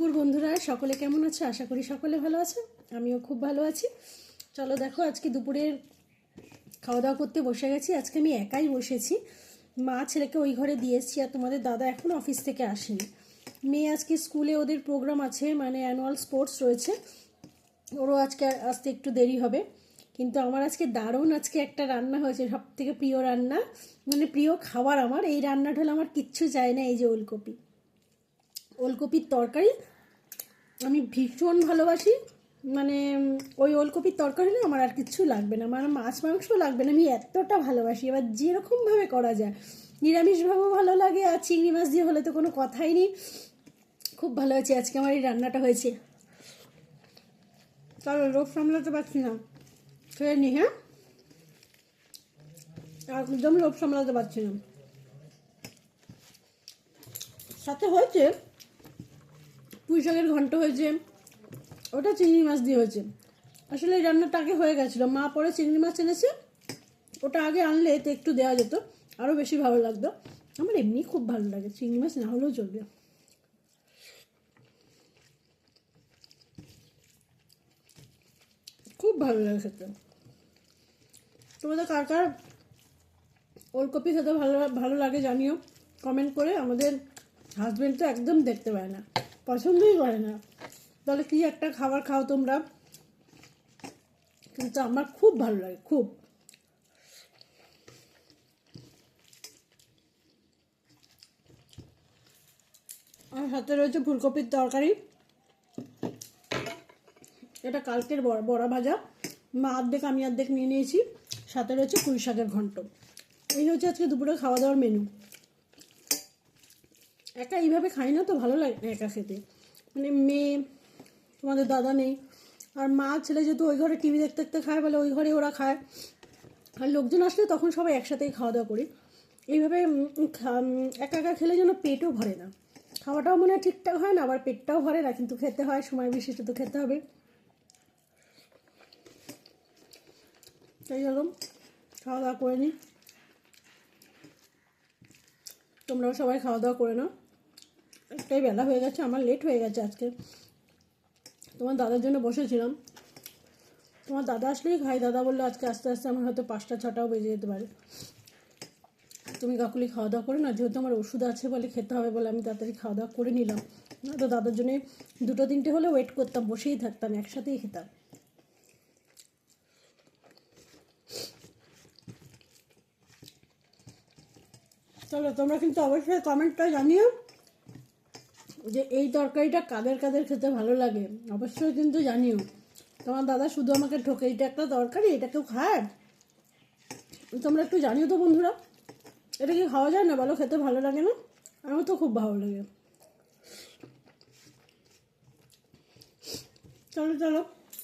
দুপুর বন্ধুরা, সকলে কেমন আছো? আশা করি সকলে ভালো আছে। আমিও খুব ভালো আছি। চলো দেখো, আজকে দুপুরের খাওয়া দাওয়া করতে বসে গেছি। আজকে আমি একাই বসেছি, মা ছেলেকে ওই ঘরে দিয়েছি, আর তোমাদের দাদা এখন অফিস থেকে আসেনি। মেয়ে আজকে স্কুলে ওদের প্রোগ্রাম আছে, মানে অ্যানুয়াল স্পোর্টস রয়েছে, ওরও আজকে আসতে একটু দেরি হবে। কিন্তু আমার আজকে দারুণ আজকে একটা রান্না হয়েছে, সব থেকে প্রিয় রান্না, মানে প্রিয় খাবার আমার। এই রান্নাটা হলে আমার কিচ্ছু চাই না। এই যে ওলকপির তরকারি আমি ভীষণ ভালোবাসি। মানে ওই ওলকপির তরকারি হলে আমার আর কিচ্ছু লাগবে না, মানে মাছ মাংস লাগবে না, আমি এতটা ভালোবাসি। এবার যেরকমভাবে করা যায়, নিরামিষভাবেও ভালো লাগে, আর চিংড়ি মাছ দিয়ে হলে তো কোনো কথাই নেই। খুব ভালো হয়েছে আজকে আমার এই রান্নাটা হয়েছে। চলো, লোভ সামলাতে পারছি না, খেয়ে নি। হ্যাঁ, একদম লোভ সামলাতে পারছি না। সাথে হয়েছে পুঁই শাকের ঘন্ট হয়েছে, ওটা চিংড়ি মাছ দিয়ে হয়েছে। আসলে এই রান্নাটা আগে হয়ে গেছিলো, মা পরে চিংড়ি মাছ এনেছে, ওটা আগে আনলে তো একটু দেওয়া যেত, আরও বেশি ভালো লাগতো। আমার এমনি খুব ভালো লাগে, চিংড়ি মাছ না হলেও চলবে। খুব ভালো লাগে খেতে। তোমাদের কার কার ওলকপি খেতে ভালো ভালো লাগে জানিও কমেন্ট করে। আমাদের হাজব্যান্ড তো একদম দেখতে পায় না, পছন্দই করে না। তাহলে কি একটা খাবার খাও তোমরা, কিন্তু আমার খুব ভালো লাগে, খুব। আর সাথে রয়েছে ফুলকপির তরকারি, এটা কালকের বড়া ভাজা, মা অর্ধেক আমি অর্ধেক নিয়ে নিয়েছি। সাথে রয়েছে পুঁই শাকের ঘন্ট। এই হচ্ছে আজকে দুপুরে খাওয়া দাওয়ার মেনু। একা এইভাবে খাই না তো, ভালো লাগে না একা খেতে। মানে মেয়ে, তোমাদের দাদা নেই, আর মা ছেলে যেহেতু ওই ঘরে টিভি দেখতে দেখতে খায়, বলে ওই ঘরে ওরা খায়। আর লোকজন আসলে তখন সবাই একসাথেই খাওয়া দাওয়া করি। এইভাবে একা একা খেলে যেন পেটও ভরে না, খাওয়াটাও মনে হয় ঠিকঠাক হয় না, আবার পেটটাও ভরে না, কিন্তু খেতে হয়, সময় বিশেষে তো খেতে হবে। তাই জন্য খাওয়া দাওয়া করে নিই। তোমরাও সবাই খাওয়া দাওয়া করে নাও। একটাই বেলা হয়ে গেছে, আমার লেট হয়ে গেছে আজকে। তোমার দাদার জন্য বসেছিলাম, তোমার দাদা আসলেই খাই। দাদা বললো আজকে আস্তে আস্তে আমার হয়তো 5টা 6টাও বেজে যেতে পারে। তুমি কাকুলি খাওয়া দাওয়া করে না, যেহেতু আমার ওষুধ আছে বলে খেতে হবে বলে আমি তাড়াতাড়ি খাওয়া দাওয়া করে নিলাম। না তো দাদার জন্য 2টো 3টে হলে ওয়েট করতাম, বসেই থাকতাম, একসাথেই খেতাম। চলো, তোমরা কিন্তু অবশ্যই কমেন্টটা জানিও যে এই তরকারিটা কাদের কাদের খেতে ভালো লাগে, অবশ্যই কিন্তু জানিও। তোমার দাদা শুধু আমাকে ঠকে, এটা একটা তরকারি, এটা কেউ খায়? তোমরা একটু জানিও তো বন্ধুরা, এটা কি খাওয়া যায় না বলো? খেতে ভালো লাগে না? আমার তো খুব ভালো লাগে। চলো চলো,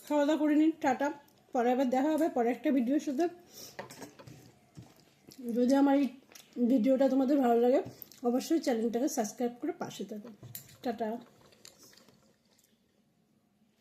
খাওয়া দাওয়া করে নিন, টাটা। পরে আবার দেখা হবে পরে একটা ভিডিওর সাথে। যদি আমার এই ভিডিওটা তোমাদের ভালো লাগে, অবশ্যই চ্যানেলটাকে সাবস্ক্রাইব করে পাশে থাকো। টাটা।